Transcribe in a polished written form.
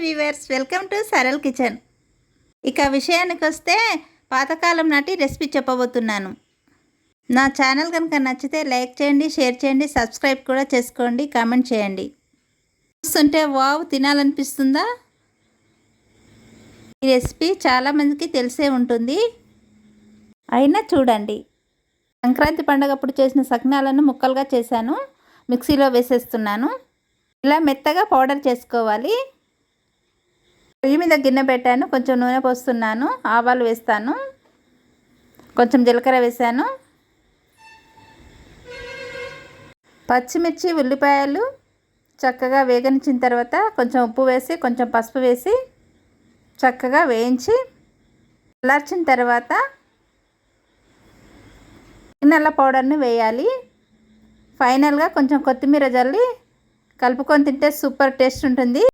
Weavers, welcome to Saral kitchen. ఇక విషయానికి వస్తే పాతకాలం నాటి రెసిపీ చెప్పబోతున్నాను. నా ఛానల్ కనుక నచ్చితే లైక్ చేయండి, షేర్ చేయండి, సబ్స్క్రైబ్ కూడా చేసుకోండి, కామెంట్ చేయండి. చూస్తుంటే వావ్ తినాలనిపిస్తుందా? ఈ రెసిపీ చాలామందికి తెలిసే ఉంటుంది, అయినా చూడండి. సంక్రాంతి పండుగప్పుడు చేసిన సకినాలను ముక్కలుగా చేశాను, మిక్సీలో వేసేస్తున్నాను. ఇలా మెత్తగా పౌడర్ చేసుకోవాలి. పొయ్యి మీద గిన్నె పెట్టాను, కొంచెం నూనె పోస్తున్నాను, ఆవాలు వేస్తాను, కొంచెం జీలకర్ర వేసాను, పచ్చిమిర్చి ఉల్లిపాయలు చక్కగా వేగనించిన తర్వాత కొంచెం ఉప్పు వేసి కొంచెం పసుపు వేసి చక్కగా వేయించి చల్లార్చిన తర్వాత నల్ల పౌడర్ని వేయాలి. ఫైనల్గా కొంచెం కొత్తిమీర జల్లి కలుపుకొని తింటే సూపర్ టేస్ట్ ఉంటుంది.